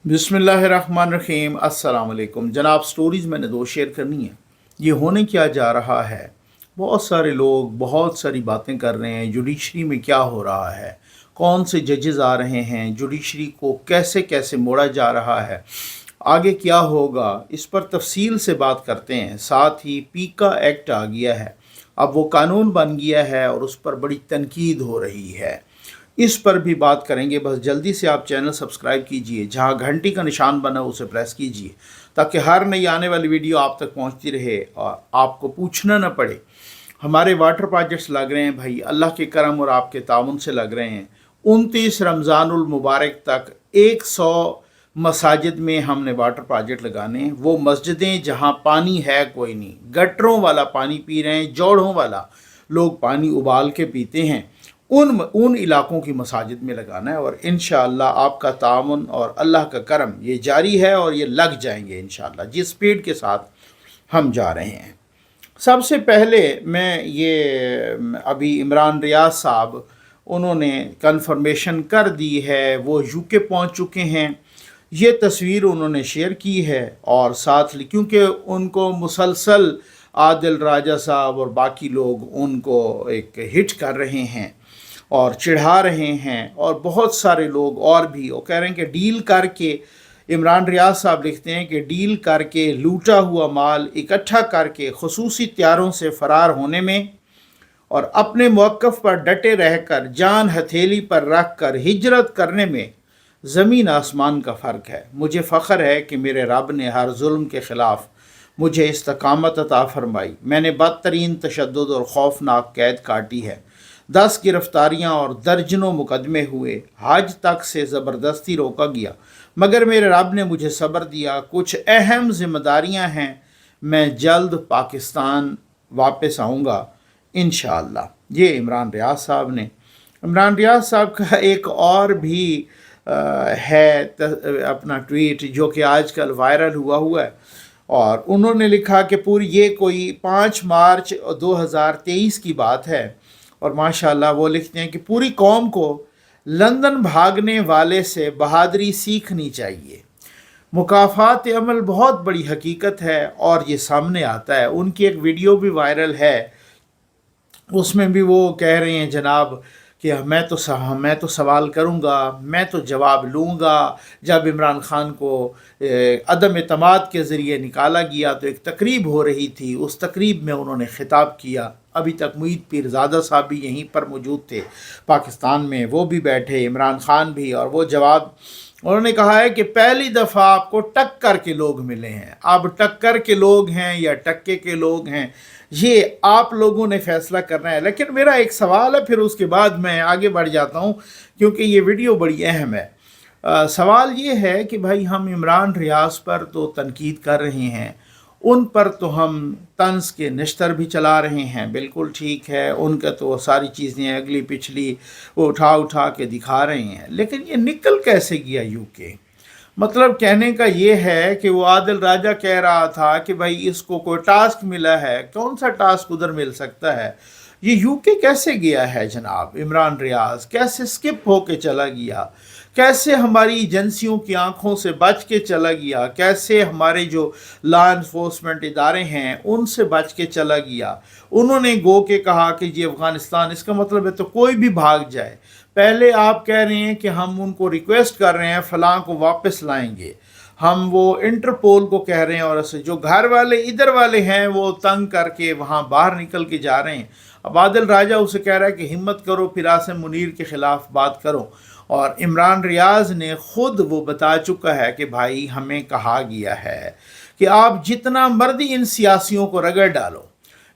बिस्मिल्लाहिर्रहमानिर्रहीम। अस्सलाम वालेकुम जनाब। स्टोरीज़ मैंने दो शेयर करनी है। ये होने क्या जा रहा है, बहुत सारे लोग बहुत सारी बातें कर रहे हैं। जुडिशरी में क्या हो रहा है, कौन से जजेस आ रहे हैं, जुडिशरी को कैसे कैसे मोड़ा जा रहा है, आगे क्या होगा, इस पर तफसील से बात करते हैं। साथ ही पीका एक्ट आ गया है, अब वो कानून बन गया है और उस पर बड़ी तनकीद हो रही है, इस पर भी बात करेंगे। बस जल्दी से आप चैनल सब्सक्राइब कीजिए, जहां घंटी का निशान बना उसे प्रेस कीजिए, ताकि हर नई आने वाली वीडियो आप तक पहुंचती रहे और आपको पूछना न पड़े। हमारे वाटर प्रोजेक्ट्स लग रहे हैं भाई, अल्लाह के करम और आपके ताउन से लग रहे हैं। 29 रमज़ानुल मुबारक तक 100 मसाजिद में हमने वाटर प्रोजेक्ट लगाने हैं। वो मस्जिदें जहाँ पानी है कोई नहीं, गटरों वाला पानी पी रहे हैं, जोड़ों वाला लोग पानी उबाल के पीते हैं, उन इलाकों की मसाजिद में लगाना है। और इंशाअल्लाह आपका ताउन और अल्लाह का करम ये जारी है और ये लग जाएंगे इंशाअल्लाह, जिस स्पीड के साथ हम जा रहे हैं। सबसे पहले मैं ये अभी इमरान रियाज साहब उन्होंने कन्फर्मेशन कर दी है, वो यूके पहुंच चुके हैं। ये तस्वीर उन्होंने शेयर की है और साथ क्योंकि उनको मुसलसल आदिल राजा साहब और बाकी लोग उनको एक हिट कर रहे हैं और चिढ़ा रहे हैं, और बहुत सारे लोग और भी वो कह रहे हैं कि डील करके, इमरान रियाज साहब लिखते हैं कि डील करके लूटा हुआ माल इकट्ठा करके खसूसी त्यारों से फ़रार होने में और अपने मौक़िफ़ पर डटे रहकर जान हथेली पर रख कर हिजरत करने में ज़मीन आसमान का फ़र्क है। मुझे फ़ख्र है कि मेरे रब ने हर जुल्म के ख़िलाफ़ मुझे इस्तकामत अता फ़रमाई। मैंने बदतरीन तशद्दुद और खौफनाक कैद काटी है। 10 गिरफ्तारियां और दर्जनों मुकदमे हुए, हज तक से ज़बरदस्ती रोका गया, मगर मेरे रब ने मुझे सब्र दिया। कुछ अहम जिम्मेदारियां हैं, मैं जल्द पाकिस्तान वापस आऊँगा इंशाअल्लाह। ये इमरान रियाज साहब ने। इमरान रियाज साहब का एक और भी है अपना ट्वीट जो कि आजकल वायरल हुआ है, और उन्होंने लिखा कि पूरी ये कोई 5 मार्च 2023 की बात है, और माशाल्लाह वो लिखते हैं कि पूरी कौम को लंदन भागने वाले से बहादुरी सीखनी चाहिए। मुकाफ़ात अमल बहुत बड़ी हकीकत है और ये सामने आता है। उनकी एक वीडियो भी वायरल है, उसमें भी वो कह रहे हैं जनाब कि मैं तो सवाल करूँगा, मैं तो जवाब लूँगा। जब इमरान ख़ान को अदम एतमाद के ज़रिए निकाला गया तो एक तकरीब हो रही थी, उस तकरीब में उन्होंने ख़िताब किया। अभी तक मुईद पीरज़ादा साहब भी यहीं पर मौजूद थे पाकिस्तान में, वो भी बैठे, इमरान ख़ान भी, और वो जवाब उन्होंने कहा है कि पहली दफ़ा आपको टक्कर के लोग मिले हैं। अब टक्कर के लोग हैं या टक्के के लोग हैं, ये आप लोगों ने फैसला करना है। लेकिन मेरा एक सवाल है, फिर उसके बाद मैं आगे बढ़ जाता हूँ क्योंकि ये वीडियो बड़ी अहम है। सवाल ये है कि भाई हम इमरान रियाज पर तो तनकीद कर रहे हैं, उन पर तो हम तंज के नश्तर भी चला रहे हैं, बिल्कुल ठीक है, उनका तो सारी चीज़ें अगली पिछली वो उठा के दिखा रहे हैं। लेकिन ये निकल कैसे गया यूके? मतलब कहने का ये है कि वो आदिल राजा कह रहा था कि भाई इसको कोई टास्क मिला है, कौन सा टास्क उधर मिल सकता है? ये यूके कैसे गया है जनाब? इमरान रियाज कैसे स्किप होके चला गया, कैसे हमारी एजेंसियों की आंखों से बच के चला गया, कैसे हमारे जो लॉ इन्फोर्समेंट इदारे हैं उनसे बच के चला गया? उन्होंने गो के कहा कि जी अफ़गानिस्तान, इसका मतलब है तो कोई भी भाग जाए। पहले आप कह रहे हैं कि हम उनको रिक्वेस्ट कर रहे हैं फ़लाँ को वापस लाएंगे, हम वो इंटरपोल को कह रहे हैं, और ऐसे जो घर वाले इधर वाले हैं वो तंग करके वहाँ बाहर निकल के जा रहे हैं। अब आदिल राजा उसे कह रहा है कि हिम्मत करो, फिर आसिम मुनीर के ख़िलाफ़ बात करो। और इमरान रियाज ने ख़ुद वो बता चुका है कि भाई हमें कहा गया है कि आप जितना मर्जी इन सियासियों को रगड़ डालो,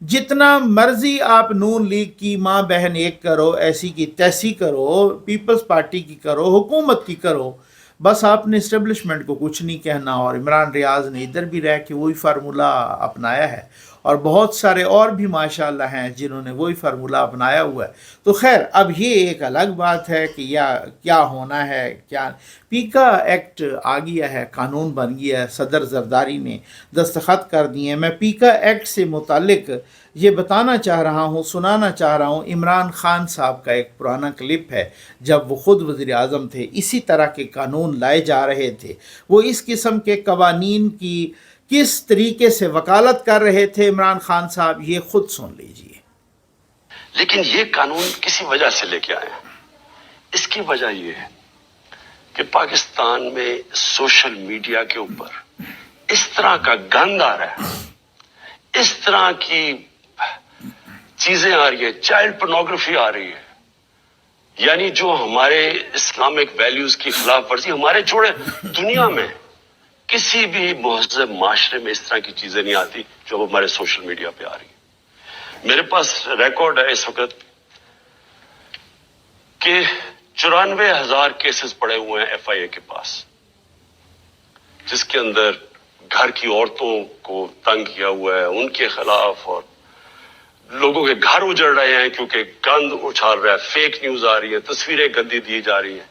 जितना मर्जी आप नून लीग की माँ बहन एक करो, ऐसी की तैसी करो, पीपल्स पार्टी की करो, हुकूमत की करो, बस आपने इस्टेब्लिशमेंट को कुछ नहीं कहना। और इमरान रियाज ने इधर भी रह के वही फार्मूला अपनाया है اور بہت سارے اور بھی ماشاءاللہ ہیں جنہوں نے وہی فارمولہ اپنایا ہوا ہے. تو خیر اب یہ ایک الگ بات ہے کہ کیا ہونا ہے کیا. پیکا ایکٹ آ گیا ہے، قانون بن گیا ہے، صدر زرداری نے دستخط کر دیے ہیں. میں پیکا ایکٹ سے متعلق یہ بتانا چاہ رہا ہوں، سنانا چاہ رہا ہوں. عمران خان صاحب کا ایک پرانا کلپ ہے، جب وہ خود وزیر اعظم تھے اسی طرح کے قانون لائے جا رہے تھے. وہ اس قسم کے قوانین کی کس طریقے سے وکالت کر رہے تھے عمران خان صاحب، یہ خود سن لیجئے. لیکن یہ قانون کسی وجہ سے لے کے آئے ہیں. اس کی وجہ یہ ہے کہ پاکستان میں سوشل میڈیا کے اوپر اس طرح کا گند آ رہا ہے، اس طرح کی چیزیں آ رہی ہے، چائلڈ پورنوگرافی آ رہی ہے، یعنی جو ہمارے اسلامک ویلیوز کی خلاف ورزی. ہمارے چھوڑے دنیا میں کسی بھی مہذب معاشرے میں اس طرح کی چیزیں نہیں آتی جو ہمارے سوشل میڈیا پہ آ رہی ہیں. میرے پاس ریکارڈ ہے اس وقت کہ 94,000 کیسز پڑے ہوئے ہیں ایف آئی اے کے پاس، جس کے اندر گھر کی عورتوں کو تنگ کیا ہوا ہے، ان کے خلاف، اور لوگوں کے گھر اجڑ رہے ہیں کیونکہ گند اچھال رہا ہے، فیک نیوز آ رہی ہے، تصویریں گندی دی جا رہی ہیں.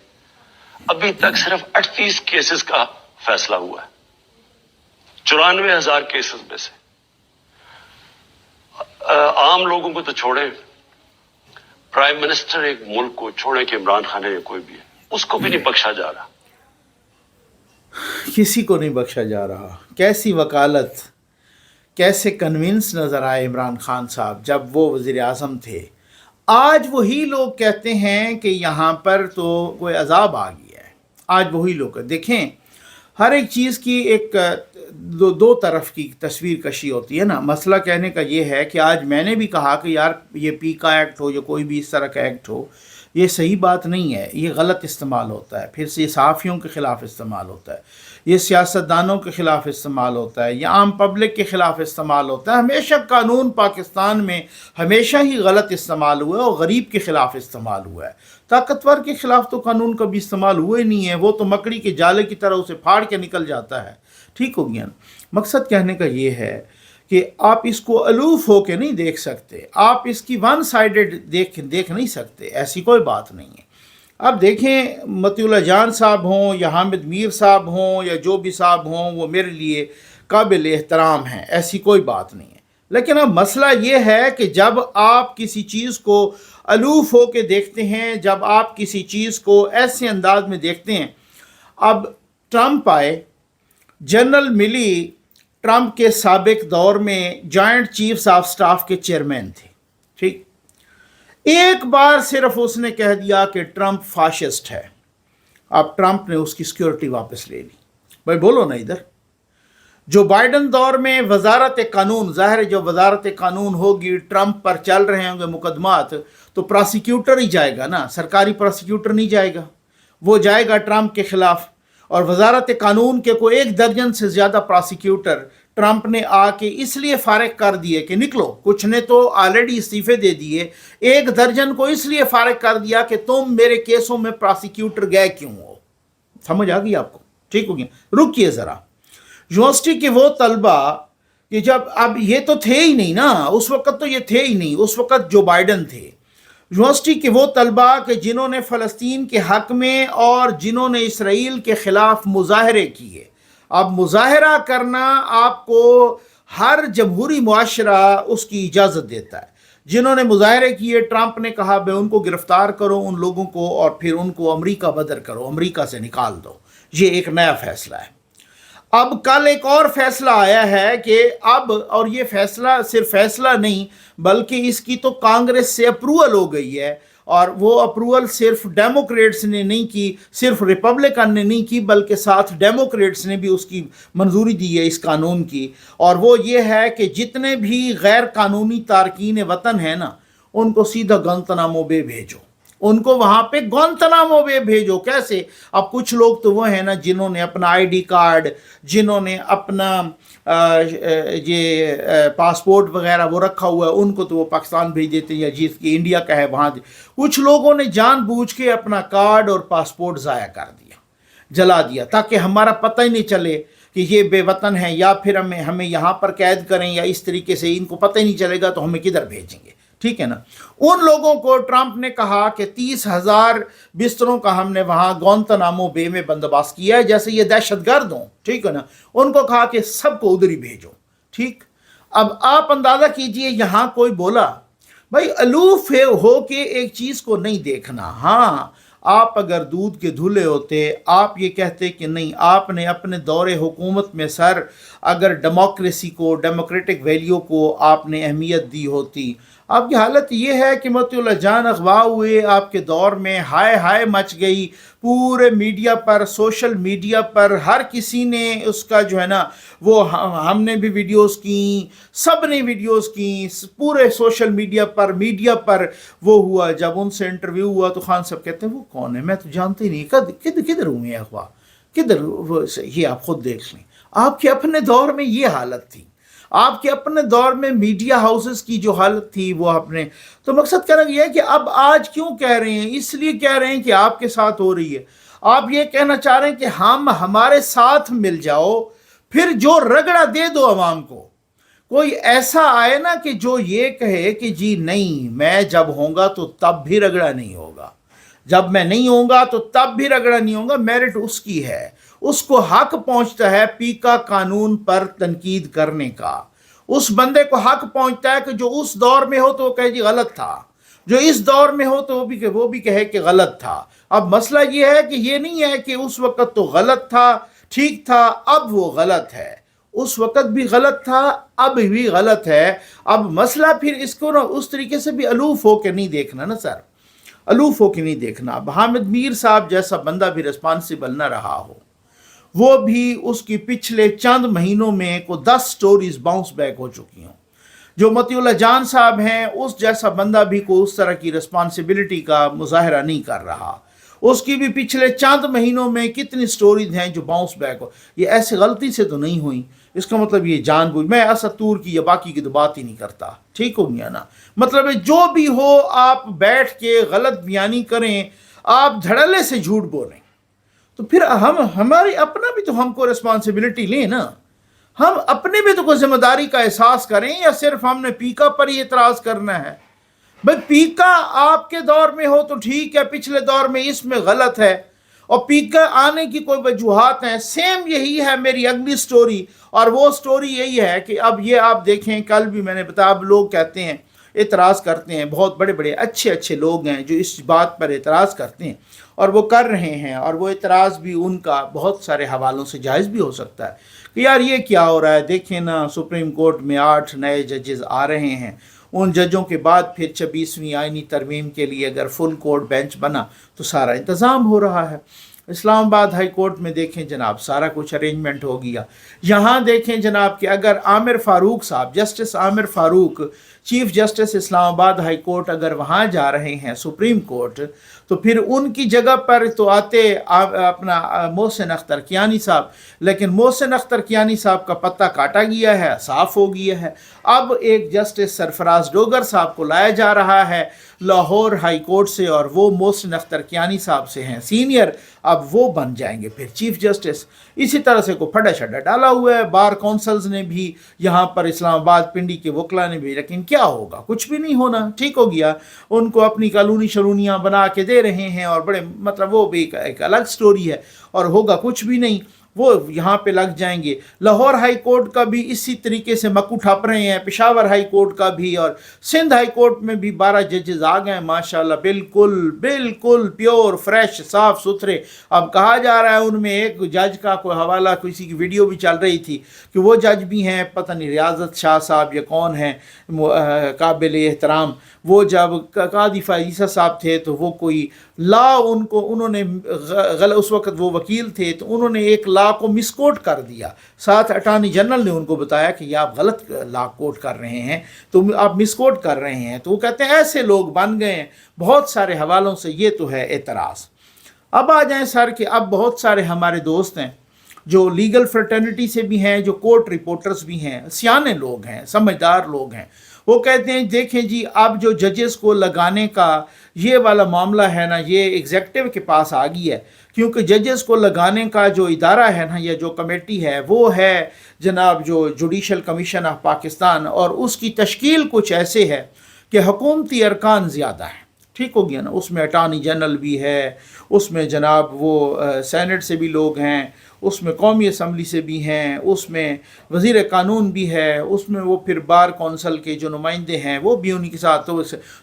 ابھی تک صرف 38 کیسز کا فیصلہ ہوا ہے 94,000 کیسز میں سے. عام لوگوں کو تو چھوڑیں، پرائم منسٹر ایک ملک کو چھوڑیں کہ عمران خان ہے کوئی بھی ہے، اس کو بھی نہیں بخشا جا رہا. کسی کو نہیں بخشا جا رہا. کیسی وکالت، کیسے کنونس نظر آئے عمران خان صاحب جب وہ وزیر اعظم تھے. آج وہی لوگ کہتے ہیں کہ یہاں پر تو کوئی عذاب آ گیا ہے. آج وہی لوگ دیکھیں، ہر ایک چیز کی ایک دو طرف کی تصویر کشی ہوتی ہے نا. مسئلہ کہنے کا یہ ہے کہ آج میں نے بھی کہا کہ یار یہ پیکا ایکٹ ہو یا کوئی بھی اس طرح کا ایکٹ ہو، یہ صحیح بات نہیں ہے، یہ غلط استعمال ہوتا ہے. پھر سے یہ صحافیوں کے خلاف استعمال ہوتا ہے، یہ سیاستدانوں کے خلاف استعمال ہوتا ہے، یہ عام پبلک کے خلاف استعمال ہوتا ہے. ہمیشہ قانون پاکستان میں ہمیشہ ہی غلط استعمال ہوا ہے اور غریب کے خلاف استعمال ہوا ہے. طاقتور کے خلاف تو قانون کبھی استعمال ہوئے نہیں ہے، وہ تو مکڑی کے جالے کی طرح اسے پھاڑ کے نکل جاتا ہے. ٹھیک ہو گیا نا. مقصد کہنے کا یہ ہے کہ آپ اس کو الوف ہو کے نہیں دیکھ سکتے، آپ اس کی ون سائیڈڈ دیکھ نہیں سکتے، ایسی کوئی بات نہیں ہے. اب دیکھیں مطیع اللہ جان صاحب ہوں یا حامد میر صاحب ہوں یا جو بھی صاحب ہوں، وہ میرے لیے قابل احترام ہیں، ایسی کوئی بات نہیں ہے. لیکن اب مسئلہ یہ ہے کہ جب آپ کسی چیز کو الوف ہو کے دیکھتے ہیں، جب آپ کسی چیز کو ایسے انداز میں دیکھتے ہیں. اب ٹرمپ آئے، جنرل ملی ٹرمپ کے سابق دور میں جوائنٹ چیفز آف سٹاف کے چیئرمین تھے. ٹھیک، ایک بار صرف اس نے کہہ دیا کہ ٹرمپ فاشسٹ ہے. اب ٹرمپ نے اس کی سیکیورٹی واپس لے لی. بھائی بولو نا ادھر. جو بائیڈن دور میں وزارت قانون، ظاہر ہے جو وزارت قانون ہوگی، ٹرمپ پر چل رہے ہوں گے مقدمات، تو پراسیکیوٹر ہی جائے گا نا، سرکاری پراسیکیوٹر نہیں جائے گا، وہ جائے گا ٹرمپ کے خلاف. اور وزارت قانون کے کوئی 1 درجن سے زیادہ پراسیکیوٹر ٹرمپ نے آ کے اس لیے فارغ کر دیے کہ نکلو. کچھ نے تو آلریڈی استعفے دے دیے. 1 درجن کو اس لیے فارغ کر دیا کہ تم میرے کیسوں میں پراسیکیوٹر گئے کیوں ہو. سمجھ آ گئی آپ کو؟ ٹھیک ہو گیا. رکیے ذرا. یونیورسٹی کے وہ طلبہ کہ جب اب یہ تو تھے ہی نہیں نا، اس وقت تو یہ تھے ہی نہیں، اس وقت جو بائیڈن تھے. یونیورسٹی کے وہ طلبہ کہ جنہوں نے فلسطین کے حق میں اور جنہوں نے اسرائیل کے خلاف مظاہرے کیے. اب مظاہرہ کرنا آپ کو ہر جمہوری معاشرہ اس کی اجازت دیتا ہے. جنہوں نے مظاہرے کیے، ٹرمپ نے کہا بے ان کو گرفتار کرو ان لوگوں کو، اور پھر ان کو امریکہ بدر کرو، امریکہ سے نکال دو. یہ ایک نیا فیصلہ ہے. اب کل ایک اور فیصلہ آیا ہے کہ اب، اور یہ فیصلہ صرف فیصلہ نہیں بلکہ اس کی تو کانگریس سے اپروول ہو گئی ہے. اور وہ اپروول صرف ڈیموکریٹس نے نہیں کی، صرف ریپبلکن نے نہیں کی، بلکہ ساتھ ڈیموکریٹس نے بھی اس کی منظوری دی ہے اس قانون کی. اور وہ یہ ہے کہ جتنے بھی غیر قانونی تارکین وطن ہیں نا، ان کو سیدھا گوانتانامو بے بھیجو، ان کو وہاں پہ گوانتانامو بے بھیجو. کیسے؟ اب کچھ لوگ تو وہ ہیں نا جنہوں نے اپنا آئی ڈی کارڈ، جنہوں نے اپنا یہ پاسپورٹ وغیرہ وہ رکھا ہوا ہے، ان کو تو وہ پاکستان بھیج دیتے ہیں، یا جس کی انڈیا کا ہے وہاں. کچھ لوگوں نے جان بوجھ کے اپنا کارڈ اور پاسپورٹ ضائع کر دیا، جلا دیا، تاکہ ہمارا پتہ ہی نہیں چلے. कि ये बेवतन है, या फिर हमें यहाँ पर कैद करें, या इस तरीके से इनको पता ही नहीं चलेगा तो हमें किधर भेजेंगे, ठीक है ना। उन लोगों को ट्रंप ने कहा कि 30,000 बिस्तरों का हमने वहाँ गुआंतानामो बे में बंदोबस्त किया है, जैसे ये दहशतगर्द हों, ठीक है ना। उनको कहा कि सबको उधर ही भेजो, ठीक। अब आप अंदाज़ा कीजिए, यहाँ कोई बोला भाई अलूफ हो के एक चीज़ को नहीं देखना। हाँ, आप अगर दूध के धुले होते, आप ये कहते कि नहीं, आपने अपने दौरे हुकूमत में सर अगर डेमोक्रेसी को, डेमोक्रेटिक वैल्यू को आपने अहमियत दी होती। आपकी हालत ये है कि मोतीउल्लाह जान अगवा हुए, आपके दौर में हाय हाय मच गई, पूरे मीडिया पर, सोशल मीडिया पर हर किसी ने उसका जो है ना वो हमने भी वीडियोस की, सब ने वीडियोस की, पूरे सोशल मीडिया पर वो हुआ। जब उनसे इंटरव्यू हुआ तो खान साहब कहते हैं वो कौन है, मैं तो जानते ही नहीं, किधर हूँ मैं, अखबार किधर, ये आप खुद देख लें। आपके अपने दौर में ये हालत थी, आपके अपने दौर में मीडिया हाउसेस की जो हालत थी वो आपने, तो मकसद कहना यह है कि अब आज क्यों कह रहे हैं, इसलिए कह रहे हैं कि आपके साथ हो रही है। आप ये कहना चाह रहे हैं कि हम हमारे साथ मिल जाओ, फिर जो रगड़ा दे दो अवाम को। कोई ऐसा आए ना कि जो ये कहे कि जी नहीं, मैं जब होऊंगा तो तब भी रगड़ा नहीं होगा, जब मैं नहीं होऊंगा तो तब भी रगड़ा नहीं होगा, मेरिट उसकी है, उसको हक पहुंचता है पीका कानून पर तनकीद करने का। उस बंदे को हक पहुंचता है कि जो उस दौर में हो तो वो कहे जी गलत था, जो इस दौर में हो तो वो भी कहे कि गलत था। अब मसला ये है कि ये नहीं है कि उस वक्त तो गलत था, ठीक था, अब वो गलत है। उस वक्त भी गलत था, अब भी गलत है। अब मसला फिर इसको ना उस तरीके से भी अलूफ हो के नहीं देखना ना सर, अलूफ हो के नहीं देखना। अब हामिद मीर साहब जैसा बंदा भी रिस्पॉन्सिबल न रहा हो, वो भी उसकी पिछले चंद महीनों में को 10 स्टोरीज बाउंस बैक हो चुकी हों। जो मोतीउल्लाह जान साहब हैं, उस जैसा बंदा भी को उस तरह की रिस्पॉन्सिबिलिटी का मुजाहरा नहीं कर रहा। उसकी भी पिछले चंद महीनों में कितनी स्टोरीज हैं जो बाउंस बैक हो। ये ऐसे गलती से तो नहीं हुई, इसका मतलब ये जानबूझ, मैं असतूर की या बाकी की तो बात ही नहीं करता, ठीक हो गया ना। मतलब जो भी हो, आप बैठ के गलत बयानी करें, आप धड़ल्ले से झूठ बोलें, तो फिर हमारी अपना भी तो हमको रिस्पॉन्सिबिलिटी लें ना, हम अपने भी तो कोई जिम्मेदारी का एहसास करें, या सिर्फ हमने पीका पर ही एतराज़ करना है। भाई पीका आपके दौर में हो तो ठीक है, पिछले दौर में इसमें गलत है, और पीका आने की कोई वजूहात हैं। सेम यही है मेरी अगली स्टोरी, और वो स्टोरी यही है कि अब ये आप देखें, कल भी मैंने बताया, अब लोग कहते हैं, एतराज़ करते हैं, बहुत बड़े बड़े अच्छे लोग हैं जो इस बात पर एतराज़ करते हैं, और वो कर रहे हैं, और वो एतराज़ भी उनका बहुत सारे हवालों से जायज़ भी हो सकता है कि यार ये क्या हो रहा है। देखें ना, सुप्रीम कोर्ट में 8 नए जजेस आ रहे हैं, उन जजों के बाद फिर 26वीं आईनी तरमीम के लिए अगर फुल कोर्ट बेंच बना तो सारा इंतज़ाम हो रहा है। इस्लामाबाद हाई कोर्ट में देखें जनाब, सारा कुछ अरेंजमेंट हो गया। यहाँ देखें जनाब कि अगर आमिर फ़ारूक साहब, justice Aamir Farooq, chief justice Islamabad high court, अगर वहाँ जा रहे हैं सुप्रीम कोर्ट, तो फिर उनकी जगह पर तो आते अपना मोहसिन अख्तर कियानी साहब, लेकिन मोहसिन अख्तर कियानी साहब का पत्ता काटा गया है, साफ़ हो गया है। अब एक जस्टिस सरफराज डोगर साहब को लाया जा रहा है लाहौर हाई कोर्ट से, और वो मोहसिन अख्तर कियानी साहब से हैं सीनियर, अब वो बन जाएंगे फिर चीफ जस्टिस। इसी तरह से को फटा शटा डाला हुआ है। बार काउंसिल्स ने भी यहाँ पर, इस्लामाबाद पिंडी के वकला ने भी, लेकिन क्या होगा, कुछ भी नहीं होना, ठीक हो गया। उनको अपनी कानूनी शरूनियाँ बना के दे रहे हैं, और बड़े मतलब वो भी एक अलग स्टोरी है, और होगा कुछ भी नहीं, वो यहाँ पे लग जाएंगे। लाहौर हाई कोर्ट का भी इसी तरीके से मक्कू ठप रहे हैं, पेशावर हाई कोर्ट का भी, और सिंध हाई कोर्ट में भी 12 जजेस आ गए माशाल्लाह, बिल्कुल प्योर फ्रेश साफ़ सुथरे। अब कहा जा रहा है उनमें एक जज का कोई हवाला, किसी की वीडियो भी चल रही थी कि वो जज भी हैं, पता नहीं रियाजत शाह साहब या कौन है, काबिल एहतराम। वो जब कादी फ़ाइज़ा साहब थे तो वो कोई ला उन्होंने उस वक्त वो वकील थे, तो उन्होंने एक ला को मिसकोट कर दिया। साथ अटॉर्नी जनरल ने उनको बताया कि ये आप गलत ला कोट कर रहे हैं, तो आप मिसकोट कर रहे हैं। तो वो कहते हैं ऐसे लोग बन गए हैं बहुत सारे हवालों से, ये तो है एतराज़। अब आ जाएं सर कि अब बहुत सारे हमारे दोस्त हैं जो लीगल फ्रेटर्निटी से भी हैं, जो कोर्ट रिपोर्टर्स भी हैं, सियाने लोग हैं, समझदार लोग हैं, وہ کہتے ہیں دیکھیں جی اب جو ججز کو لگانے کا یہ والا معاملہ ہے نا یہ ایگزیکٹو کے پاس آ گئی ہے، کیونکہ ججز کو لگانے کا جو ادارہ ہے نا یا جو کمیٹی ہے وہ ہے جناب جو جوڈیشل کمیشن آف پاکستان، اور اس کی تشکیل کچھ ایسے ہے کہ حکومتی ارکان زیادہ ہیں، ٹھیک ہو گیا نا، اس میں اٹارنی جنرل بھی ہے، اس میں جناب وہ سینٹ سے بھی لوگ ہیں، اس میں قومی اسمبلی سے بھی ہیں، اس میں وزیر قانون بھی ہے، اس میں وہ پھر بار کونسل کے جو نمائندے ہیں وہ بھی انہی کے ساتھ،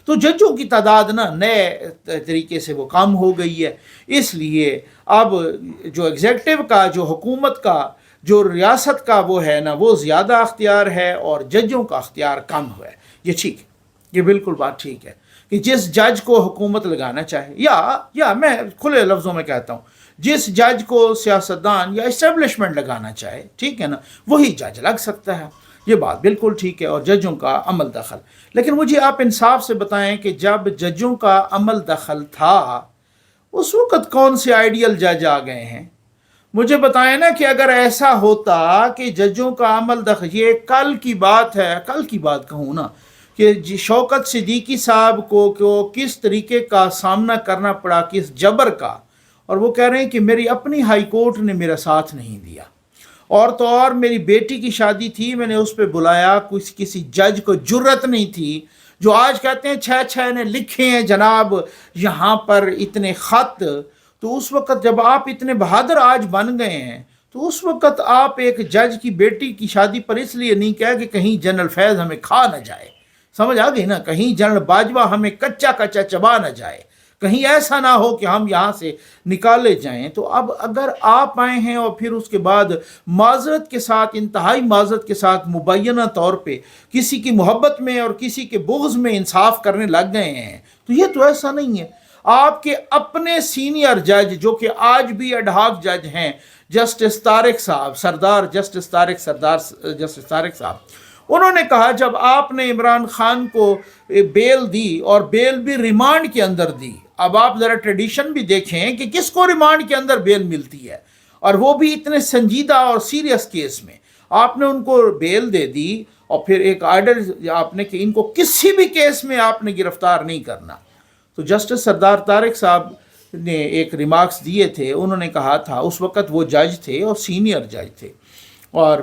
تو ججوں کی تعداد نا نئے طریقے سے وہ کم ہو گئی ہے، اس لیے اب جو ایگزیکٹو کا جو حکومت کا جو ریاست کا وہ ہے نا وہ زیادہ اختیار ہے اور ججوں کا اختیار کم ہوا ہے۔ یہ ٹھیک ہے، یہ بالکل بات ٹھیک ہے کہ جس جج کو حکومت لگانا چاہے یا میں کھلے لفظوں میں کہتا ہوں جس جج کو سیاستدان یا اسٹیبلشمنٹ لگانا چاہے، ٹھیک ہے نا، وہی جج لگ سکتا ہے، یہ بات بالکل ٹھیک ہے، اور ججوں کا عمل دخل، لیکن مجھے آپ انصاف سے بتائیں کہ جب ججوں کا عمل دخل تھا اس وقت کون سے آئیڈیل جج آ گئے ہیں؟ مجھے بتائیں نا کہ اگر ایسا ہوتا کہ ججوں کا عمل دخل، یہ کل کی بات ہے، کل کی بات کہوں نا کہ شوکت صدیقی صاحب کو کس طریقے کا سامنا کرنا پڑا، کس جبر کا، اور وہ کہہ رہے ہیں کہ میری اپنی ہائی کورٹ نے میرا ساتھ نہیں دیا، اور تو اور میری بیٹی کی شادی تھی، میں نے اس پہ بلایا، کسی جج کو جرت نہیں تھی، جو آج کہتے ہیں 6 نے لکھے ہیں جناب یہاں پر اتنے خط، تو اس وقت جب آپ اتنے بہادر آج بن گئے ہیں تو اس وقت آپ ایک جج کی بیٹی کی شادی پر اس لیے نہیں کہا کہ کہیں جنرل فیض ہمیں کھا نہ جائے، سمجھ آ گئی نا، کہیں جنرل باجوہ ہمیں کچا چبا نہ جائے، کہیں ایسا نہ ہو کہ ہم یہاں سے نکالے جائیں۔ تو اب اگر آپ آئے ہیں اور پھر اس کے بعد معذرت کے ساتھ، انتہائی معذرت کے ساتھ مبینہ طور پہ کسی کی محبت میں اور کسی کے بغض میں انصاف کرنے لگ گئے ہیں، تو یہ تو ایسا نہیں ہے۔ آپ کے اپنے سینئر جج جو کہ آج بھی ایڈ ہاک جج ہیں، جسٹس طارق صاحب، جسٹس طارق صاحب، انہوں نے کہا جب آپ نے عمران خان کو بیل دی اور بیل بھی ریمانڈ کے اندر دی، اب آپ ذرا ٹریڈیشن بھی دیکھیں کہ کس کو ریمانڈ کے اندر بیل ملتی ہے، اور وہ بھی اتنے سنجیدہ اور سیریس کیس میں آپ نے ان کو بیل دے دی، اور پھر ایک آرڈر آپ نے کہ ان کو کسی بھی کیس میں آپ نے گرفتار نہیں کرنا۔ تو جسٹس سردار طارق صاحب نے ایک ریمارکس دیے تھے، انہوں نے کہا تھا، اس وقت وہ جج تھے اور سینئر جج تھے، اور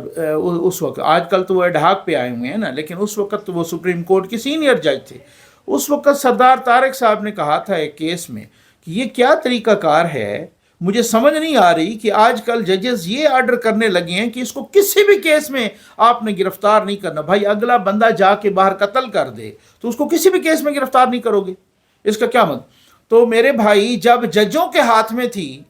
اس وقت آج کل تو وہ ایڈ ہاک پہ آئے ہوئے ہیں نا، لیکن اس وقت تو وہ سپریم کورٹ کے سینئر جج تھے۔ اس وقت سردار طارق صاحب نے کہا تھا ایک کیس میں کہ یہ کیا طریقہ کار ہے، مجھے سمجھ نہیں آ رہی کہ آج کل ججز یہ آرڈر کرنے لگے ہیں کہ اس کو کسی بھی کیس میں آپ نے گرفتار نہیں کرنا۔ بھائی اگلا بندہ جا کے باہر قتل کر دے تو اس کو کسی بھی کیس میں گرفتار نہیں کرو گے، اس کا کیا مطلب؟ تو میرے بھائی جب ججوں کے ہاتھ میں تھی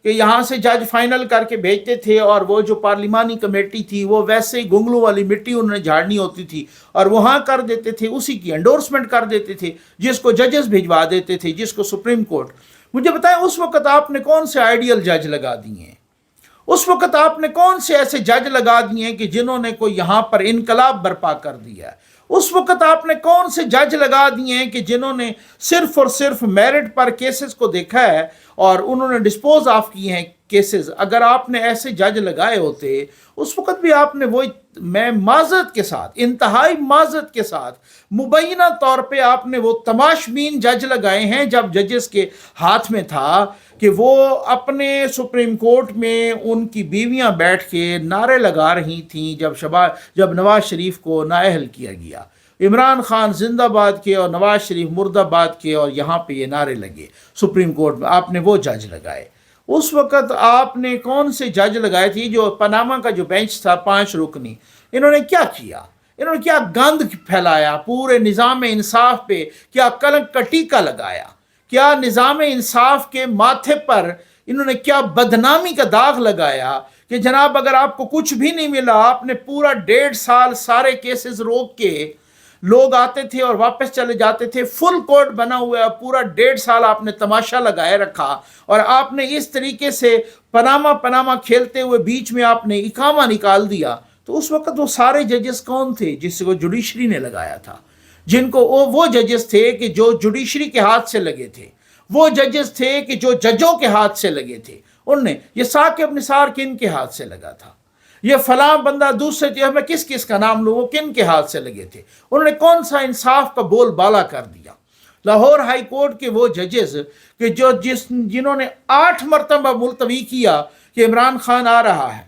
کہ یہاں سے جج فائنل کر کے بھیجتے تھے، اور وہ جو پارلیمانی کمیٹی تھی وہ ویسے ہی گنگلوں والی مٹی انہوں نے جھاڑنی ہوتی تھی اور وہاں کر دیتے تھے، اسی کی انڈورسمنٹ کر دیتے تھے، جس کو ججز بھجوا دیتے تھے، جس کو سپریم کورٹ۔ مجھے بتائیں اس وقت آپ نے کون سے آئیڈیل جج لگا دیے ہیں؟ اس وقت آپ نے کون سے ایسے جج لگا دیے ہیں کہ جنہوں نے کوئی یہاں پر انقلاب برپا کر دیا ہے؟ اس وقت آپ نے کون سے جج لگا دیے ہیں کہ جنہوں نے صرف اور صرف میرٹ پر کیسز کو دیکھا ہے اور انہوں نے ڈسپوز آف کیے ہیں کیسز؟ اگر آپ نے ایسے جج لگائے ہوتے اس وقت بھی آپ نے وہی، میں معذرت کے ساتھ، انتہائی معذرت کے ساتھ مبینہ طور پہ آپ نے وہ تماشبین جج لگائے ہیں جب ججز کے ہاتھ میں تھا کہ وہ اپنے سپریم کورٹ میں ان کی بیویاں بیٹھ کے نعرے لگا رہی تھیں جب نواز شریف کو نااہل کیا گیا، عمران خان زندہ باد کے اور نواز شریف مرد آباد کے، اور یہاں پہ یہ نعرے لگے سپریم کورٹ میں، آپ نے وہ جج لگائے۔ اس وقت آپ نے کون سے جج لگائے تھے؟ جو پاناما کا جو بینچ تھا 5 رکنی، انہوں نے کیا کیا؟ انہوں نے کیا گند پھیلایا پورے نظام انصاف پہ، کیا کلنک کا ٹیکہ لگایا، کیا نظام انصاف کے ماتھے پر انہوں نے کیا بدنامی کا داغ لگایا کہ جناب اگر آپ کو کچھ بھی نہیں ملا، آپ نے پورا 1.5 سال سارے کیسز روک کے، لوگ آتے تھے اور واپس چلے جاتے تھے، فل کورٹ بنا ہوا ہے، پورا 1.5 سال آپ نے تماشا لگائے رکھا، اور آپ نے اس طریقے سے پناما کھیلتے ہوئے بیچ میں آپ نے اقامہ نکال دیا۔ تو اس وقت وہ سارے ججز کون تھے جس کو جوڈیشری نے لگایا تھا؟ جن کو وہ ججز تھے کہ جو جوڈیشری کے ہاتھ سے لگے تھے، وہ ججز تھے کہ جو ججوں کے ہاتھ سے لگے تھے۔ انہوں نے یہ ثاقب نثار کن کے ہاتھ سے لگا تھا؟ یہ فلاں بندہ دوسرے جو میں کس کس کا نام لوں، وہ کن کے ہاتھ سے لگے تھے، انہوں نے کون سا انصاف کا بول بالا کر دیا۔ لاہور ہائی کورٹ کے وہ ججز کہ جنہوں نے 8 مرتبہ ملتوی کیا کہ عمران خان آ رہا ہے،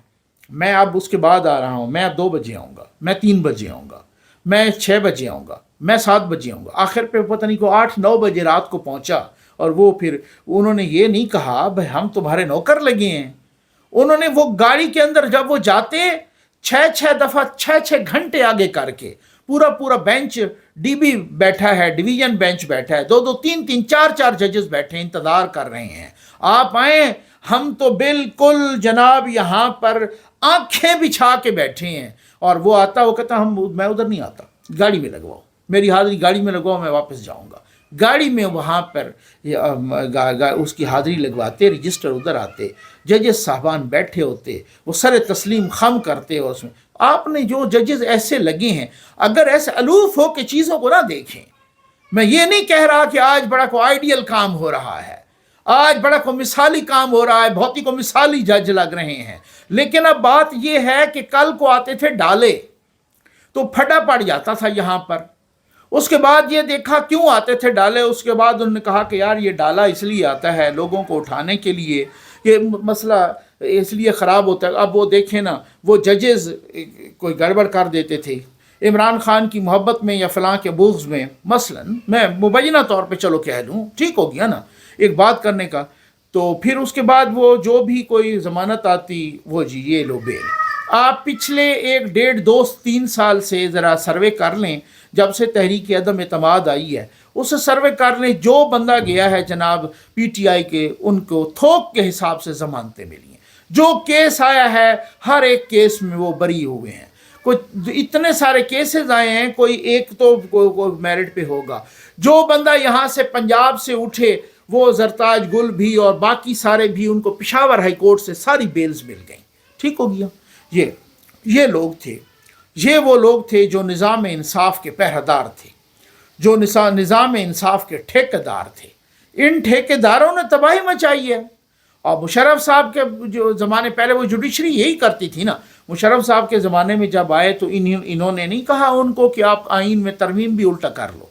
میں اب اس کے بعد آ رہا ہوں، میں اب 2 بجے آؤں گا، میں 3 بجے آؤں گا، میں 6 بجے آؤں گا، میں 7 بجے آؤں گا، آخر پہ پتہ نہیں کو 8-9 بجے رات کو پہنچا، اور وہ پھر انہوں نے یہ نہیں کہا بھائی ہم تمہارے نوکر لگے ہیں، انہوں نے وہ گاڑی کے اندر جب وہ جاتے 6 دفعہ 6 گھنٹے آگے کر کے پورا بینچ ڈی بی بیٹھا ہے، ڈویژن بینچ بیٹھا ہے، 2 3 4 ججز بیٹھے انتظار کر رہے ہیں آپ آئیں۔ ہم تو بالکل جناب یہاں پر آنکھیں بچھا کے بیٹھے ہیں، اور وہ آتا، وہ کہتا میں ادھر نہیں آتا، گاڑی میں لگواؤ، میری حاضری گاڑی میں لگواؤ، میں واپس جاؤں گا۔ گاڑی میں وہاں پر اس کی حاضری لگواتے، رجسٹر ادھر آتے، ججز صاحبان بیٹھے ہوتے، وہ سر تسلیم خم کرتے، اور اس میں آپ نے جو ججز ایسے لگے ہیں، اگر ایسے الوف ہو کہ چیزوں کو نہ دیکھیں۔ میں یہ نہیں کہہ رہا کہ آج بڑا کو آئیڈیل کام ہو رہا ہے، آج بڑا کو مثالی کام ہو رہا ہے، بہت ہی کو مثالی جج لگ رہے ہیں، لیکن اب بات یہ ہے کہ کل کو آتے تھے ڈالے تو پھٹا پڑ جاتا تھا یہاں پر۔ اس کے بعد یہ دیکھا کیوں آتے تھے ڈالے، اس کے بعد انہوں نے کہا کہ یار یہ ڈالا اس لیے آتا ہے لوگوں کو اٹھانے کے لیے، یہ مسئلہ اس لیے خراب ہوتا ہے۔ اب وہ دیکھیں نا، وہ ججز کوئی گڑبڑ کر دیتے تھے عمران خان کی محبت میں یا فلاں کے بغض میں، مثلا میں مبینہ طور پہ چلو کہہ دوں، ٹھیک ہو گیا نا ایک بات کرنے کا، تو پھر اس کے بعد وہ جو بھی کوئی ضمانت آتی وہ جی یہ لو بیل۔ آپ پچھلے 1-1.5-2-3 سال سے ذرا سروے کر لیں، جب سے تحریک عدم اعتماد آئی ہے اسے سروے کر لیں، جو بندہ گیا ہے جناب پی ٹی آئی کے، ان کو تھوک کے حساب سے ضمانتیں ملی ہیں، جو کیس آیا ہے ہر ایک کیس میں وہ بری ہوئے ہیں، کوئی اتنے سارے کیسز آئے ہیں، کوئی ایک تو کوئی میرٹ پہ ہوگا۔ جو بندہ یہاں سے پنجاب سے اٹھے، وہ زرتاج گل بھی اور باقی سارے بھی، ان کو پشاور ہائی کورٹ سے ساری بیلز مل گئیں، ٹھیک ہو گیا۔ یہ لوگ تھے، یہ وہ لوگ تھے جو نظام انصاف کے پہرےدار تھے، جو نظام انصاف کے ٹھیکیدار تھے۔ ان ٹھیکیداروں نے تباہی مچائی ہے۔ اور مشرف صاحب کے جو زمانے پہلے وہ جوڈیشری یہی کرتی تھی نا، مشرف صاحب کے زمانے میں جب آئے تو انہوں نے نہیں کہا ان کو کہ آپ آئین میں ترمیم بھی الٹا کر لو،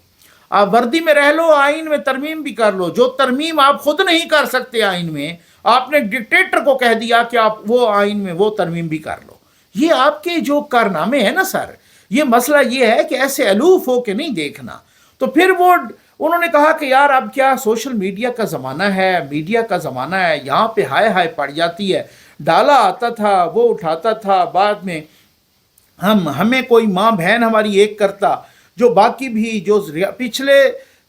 آپ وردی میں رہ لو، آئین میں ترمیم بھی کر لو، جو ترمیم آپ خود نہیں کر سکتے آئین میں، آپ نے ڈکٹیٹر کو کہہ دیا کہ آپ وہ آئین میں وہ ترمیم بھی کر لو۔ یہ آپ کے جو کارنامے ہیں نا سر، یہ مسئلہ یہ ہے کہ ایسے الوف ہو کے نہیں دیکھنا۔ تو پھر انہوں نے کہا کہ یار اب کیا سوشل میڈیا کا زمانہ ہے، میڈیا کا زمانہ ہے، یہاں پہ ہائے پڑ جاتی ہے، ڈالا آتا تھا وہ اٹھاتا تھا، بعد میں ہمیں کوئی ماں بہن ہماری ایک کرتا، جو باقی بھی جو پچھلے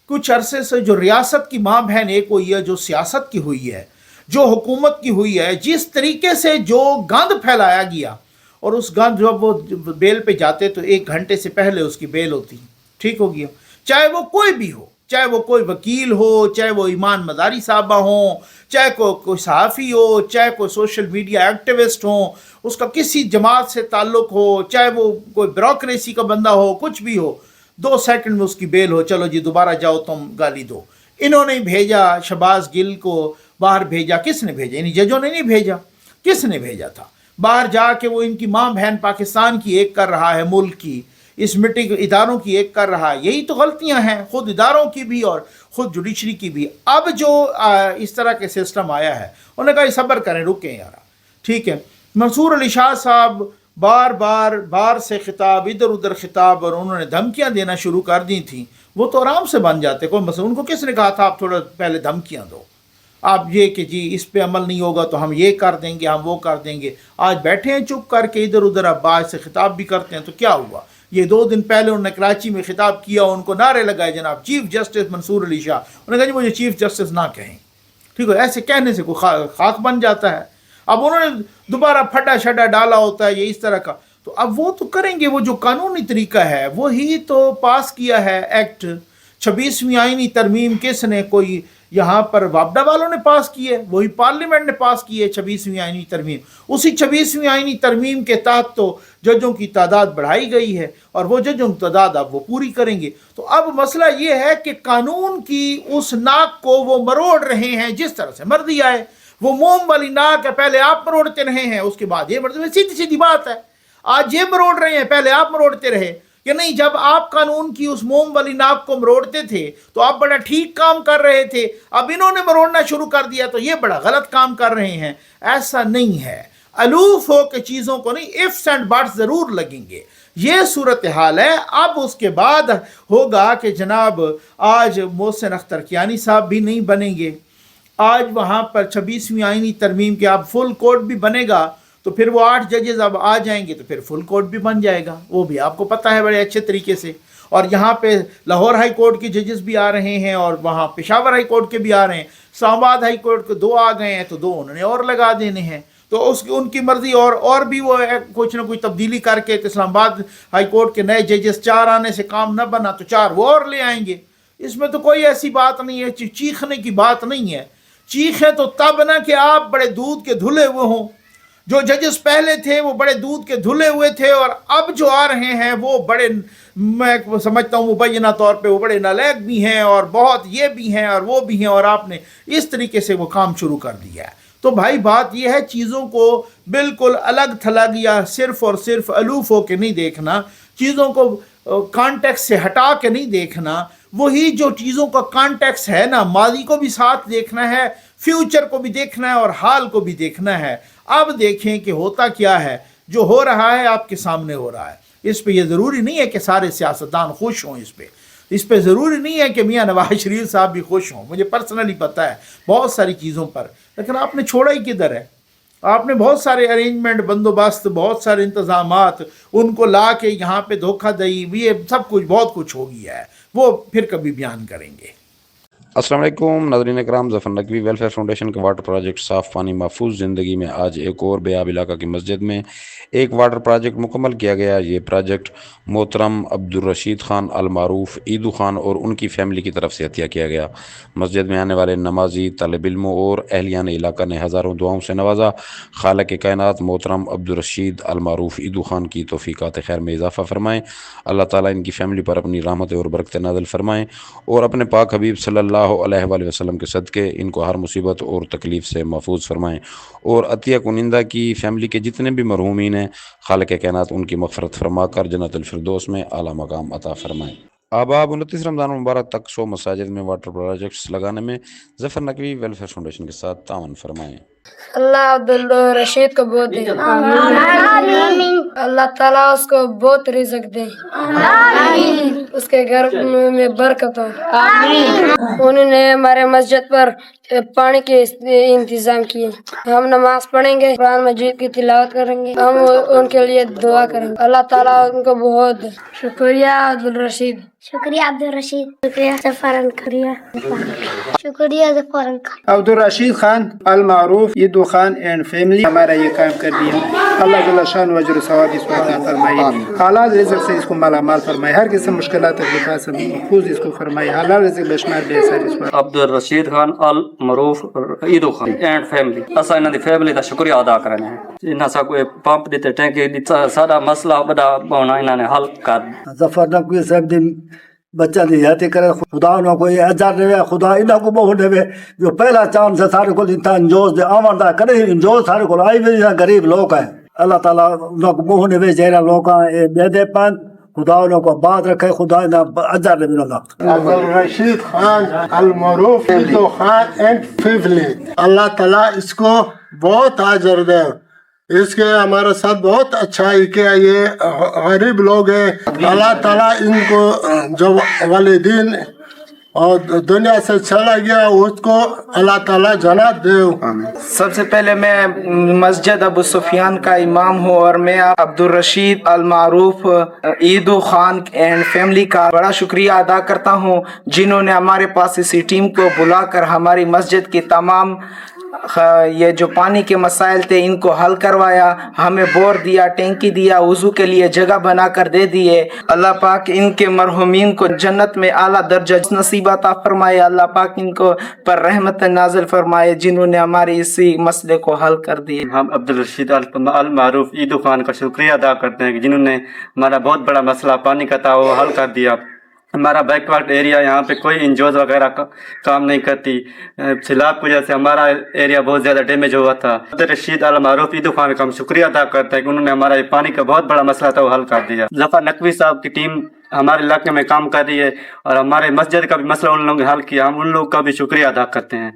کچھ عرصے سے جو ریاست کی ماں بہن ایک ہوئی ہے، جو سیاست کی ہوئی ہے، جو حکومت کی ہوئی ہے، جس طریقے سے جو گند پھیلایا گیا، اور اس گند جب وہ بیل پہ جاتے تو 1 گھنٹے سے پہلے اس کی بیل ہوتی، ٹھیک ہو گیا، چاہے وہ کوئی بھی ہو، چاہے وہ کوئی وکیل ہو، چاہے وہ ایمان مداری صاحبہ ہوں، چاہے کوئی صحافی ہو، چاہے کوئی سوشل میڈیا ایکٹیوسٹ ہوں، اس کا کسی جماعت سے تعلق ہو، چاہے وہ کوئی بیوروکریسی کا بندہ ہو، کچھ بھی ہو، 2 سیکنڈ میں اس کی بیل ہو، چلو جی دوبارہ جاؤ تم گالی دو۔ انہوں نے بھیجا شہباز گل کو باہر، بھیجا کس نے بھیجا؟ انہیں ججوں نے نہیں بھیجا، کس نے بھیجا تھا؟ باہر جا کے وہ ان کی ماں بہن پاکستان کی ایک کر رہا ہے، ملک کی اس مٹی اداروں کی ایک کر رہا ہے۔ یہی تو غلطیاں ہیں خود اداروں کی بھی اور خود جوڈیشری کی بھی۔ اب جو اس طرح کے سسٹم آیا ہے، انہوں نے کہا صبر کریں، رکیں یار، ٹھیک ہے۔ منصور علی شاہ صاحب بار سے خطاب، ادھر ادھر خطاب، اور انہوں نے دھمکیاں دینا شروع کر دی تھیں، وہ تو آرام سے بن جاتے، کوئی مسئلہ، ان کو کس نے کہا تھا آپ تھوڑا پہلے دھمکیاں دو، آپ یہ کہ جی اس پہ عمل نہیں ہوگا تو ہم یہ کر دیں گے، ہم وہ کر دیں گے۔ آج بیٹھے ہیں چپ کر کے ادھر ادھر، اب باعث سے خطاب بھی کرتے ہیں، تو کیا ہوا؟ یہ 2 دن پہلے انہوں نے کراچی میں خطاب کیا، ان کو نعرے لگائے جناب چیف جسٹس منصور علی شاہ، انہوں نے کہا جی مجھے چیف جسٹس نہ کہیں، ٹھیک ہے، ایسے کہنے سے کوئی خاک بن جاتا ہے۔ اب انہوں نے دوبارہ پھڈا شڈا ڈالا ہوتا ہے یہ اس طرح کا، تو اب وہ تو کریں گے، وہ جو قانونی طریقہ ہے وہی تو پاس کیا ہے ایکٹ 26ویں آئینی ترمیم، کس نے؟ کوئی یہاں پر وابڈا والوں نے پاس کی ہے، وہی پارلیمنٹ نے پاس کی ہے 26ویں آئینی ترمیم۔ اسی 26ویں آئینی ترمیم کے تحت تو ججوں کی تعداد بڑھائی گئی ہے، اور وہ ججوں کی تعداد اب وہ پوری کریں گے۔ تو اب مسئلہ یہ ہے کہ قانون کی اس ناک کو وہ مروڑ رہے ہیں جس طرح سے مرضی آئے۔ वो मोम वाली नाक है, पहले आप मरोड़ते रहे हैं, उसके बाद ये मरोड़ते, सीधी सीधी बात है। आज ये मरोड़ रहे हैं, पहले आप मरोड़ते रहे कि नहीं। जब आप कानून की उस मोम वाली नाक को मरोड़ते थे तो आप बड़ा ठीक काम कर रहे थे, अब इन्होंने मरोड़ना शुरू कर दिया तो ये बड़ा गलत काम कर रहे हैं। ऐसा नहीं है, अलूफ हो के चीज़ों को नहीं, इफ्स एंड बट्स ज़रूर लगेंगे। ये सूरत हाल है। अब उसके बाद होगा कि जनाब आज मोहसिन अख्तर कियानी साहब भी नहीं बनेंगे, आज वहाँ पर 26वीं आईनी तरमीम के अब फुल कोर्ट भी बनेगा, तो फिर वो 8 जजेस अब आ जाएंगे तो फिर फुल कोर्ट भी बन जाएगा, वो भी आपको पता है बड़े अच्छे तरीके से। और यहाँ पे लाहौर हाई कोर्ट के जजेस भी आ रहे हैं और वहाँ पेशावर हाई कोर्ट के भी आ रहे हैं, इस्लामाबाद हाई कोर्ट के 2 आ गए हैं तो 2 उन्होंने और लगा देने हैं, तो उसकी उनकी मर्जी। और भी वो कुछ ना कुछ तब्दीली करके, तो इस्लामाबाद हाई कोर्ट के नए जजेस 4 आने से काम न बना तो 4 वो और ले आएंगे। इसमें तो कोई ऐसी बात नहीं है, चीखने की बात नहीं है। चीखें तो तब ना कि आप बड़े दूध के धुले हुए हों। जो जजेस पहले थे वो बड़े दूध के धुले हुए थे, और अब जो आ रहे हैं वो बड़े, मैं समझता हूँ मुबैना तौर पे वो बड़े नालायक भी हैं और बहुत ये भी हैं और वो भी हैं, और आपने इस तरीके से वो काम शुरू कर दिया है। तो भाई बात यह है, चीज़ों को बिल्कुल अलग थलग या सिर्फ और सिर्फ अलूफ हो के नहीं देखना, चीज़ों को कॉन्टेक्स्ट से हटा के नहीं देखना। वही जो चीज़ों का कॉन्टेक्स्ट है ना, माजी को भी साथ देखना है, फ्यूचर को भी देखना है और हाल को भी देखना है। अब देखें कि होता क्या है, जो हो रहा है आपके सामने हो रहा है। इस पे ये ज़रूरी नहीं है कि सारे सियासतदान खुश हों, इस पे ज़रूरी नहीं है कि मियाँ नवाज शरीफ साहब भी खुश हों, मुझे पर्सनली पता है बहुत सारी चीज़ों पर, लेकिन आपने छोड़ा ही किधर है। आपने बहुत सारे अरेंजमेंट, बंदोबस्त, बहुत सारे इंतज़ामात, उनको ला के यहाँ पे धोखाधड़ी, ये सब कुछ बहुत कुछ हो गया है, वो फिर कभी बयान करेंगे। अस्सलाम वालेकुम नाज़रीन इकराम, ज़फ़र नकवी वेलफेयर फाउंडेशन के वाटर प्रोजेक्ट साफ़ पानी महफूज ज़िंदगी में आज एक और बेआब इलाका की मस्जिद में एक वाटर प्रोजेक्ट मुकम्मल किया गया। ये प्रोजेक्ट मोहतरम अब्दुल रशीद ख़ान अल मारूफ ईदू ख़ान और उनकी फ़ैमिली की तरफ से अतिया किया गया। मस्जिद में आने वाले नमाजी, तलब इल्मों और अहलियान इलाका ने हज़ारों दुआओं से नवाजा। खालिक कायनात मोहतरम अब्दुल रशीद अल मारूफ ईदू ख़ान की तौफ़ीक़ात खैर में इजाफ़ा फ़रमाएँ। अल्लाह ताला इनकी फ़ैमिली पर अपनी रहमत और बरकत नाज़िल फ़रमाएँ और अपने पाक हबीब सल्लल्लाहु अलैहि वसल्लम के सदक़े इनको हर मुसीबत और तकलीफ़ से महफूज फरमाएँ और अतिया कुनिंदा की फ़ैमिली के जितने भी मरहूमीन हैं खालिक कायनात उनकी मग़फ़िरत फरमाकर जन्नतुल फ़िरदौस में आला मकाम अता फ़रमाएँ। आबाब 29 रमज़ान मुबारक तक 100 मसाजिद में वाटर प्रोजेक्ट्स लगाने में ज़फ़र नकवी वेलफेयर फाउंडेशन के साथ तावन फरमाएँ। अल्लाह अब्दुल रशीद को बहुत दे, अल्लाह ताला उसको बहुत रिज़्क़ दे, उसके घर में बरकत हो। उन्होंने हमारे मस्जिद पर पानी के इंतजाम किए। हम नमाज पढ़ेंगे, कुरान मजीद की तिलावत करेंगे, हम उनके लिए दुआ करेंगे। अल्लाह ताला उनको बहुत दे। शुक्रिया अब्दुल रशीद, शुक्रिया अब्दुल रशीद, शुक्रिया ज़फ़र शुक्रिया ज़फ़र अब्दुल रशीद खान अल मारूफ ईदू खान एंड फैमिली हमारा ये काम कर दिया। अल्लाह जल्ल शान वजर सवाब इसको अता फरमाए, हलाल रिज़्क़ से इसको मालामाल फरमाए, हर किस्म मुश्किलात तकलीफ़ात से महफूज इसको फरमाए, हलाल रिज़्क़ बेशुमार बेअसर इसको। अब्दुल रशीद खान अल मरूफ ईदू खान एंड फैमिली, असा इन्हां दी फैमिली दा शुक्रिया अदा करना है। इन्हां सा कोई पंप दी ते टैंकी दी सारा मसला बड़ा होना इन्हां ने हल कर। ज़फ़र नकवी सब दिन बच्चा दी याती करे, खुदा ना कोई अजर देवे, खुदा इन्हां को बहुत देवे। जो पहला चांस है सारे को इंसान इंजोज दे आवांदा करे, इंजोज सारे को आई भी गरीब लोग है। अल्लाह ताला उन्हां को बहुत देवे, जरा लोग ए बेदे पान खुदा उनको आबाद रखे, खुदा इन्हां अजर देवे। अब्दुल रशीद खान अल मारूफ ईदू खान एंड फैमिली, अल्लाह ताला इसको बहुत अजर दे, इसके हमारे साथ बहुत अच्छा है कि ये गरीब लोग हैं। अल्लाह ताला इनको जो वालिदीन और दुनिया से चला गया उसको अल्लाह ताला जन्नत दे। सबसे पहले मैं मस्जिद अबू सुफियान का इमाम हूँ और मैं अब्दुल रशीद अल मारूफ ईदू खान एंड फैमिली का बड़ा शुक्रिया अदा करता हूँ, जिन्होंने हमारे पास इसी टीम को बुलाकर हमारी मस्जिद की तमाम ये जो पानी के मसाइल थे इनको हल करवाया, हमें बोर दिया, टैंकी दिया, वुजू के लिए जगह बना कर दे दिए। अल्लाह पाक इनके मरहुमीन को जन्नत में आला दर्जा नसीब अता फरमाए। अल्लाह पाक इनको पर रहमत नाजिल फरमाए, जिन्होंने हमारे इसी मसले को हल कर दिए। हम अब्दुल रशीद अल मारूफ ईदू खान का शुक्रिया अदा करते हैं कि जिन्होंने हमारा बहुत बड़ा मसला पानी का था वो हल कर दिया। हमारा बैकवर्ड एरिया, यहाँ पे कोई इंजोज वगैरह काम नहीं करती। सैलाब की वजह से हमारा एरिया बहुत ज़्यादा डैमेज हुआ था। अब्दुल रशीद अल मारूफ ईदू खान का हम शुक्रिया अदा करते हैं कि उन्होंने हमारा ये पानी का बहुत बड़ा मसला था वो हल कर दिया। जफ़र नकवी साहब की टीम हमारे इलाके में काम कर रही है और हमारे मस्जिद का भी मसला उन लोगों ने हल किया। हम उन लोगों का भी शुक्रिया अदा करते हैं।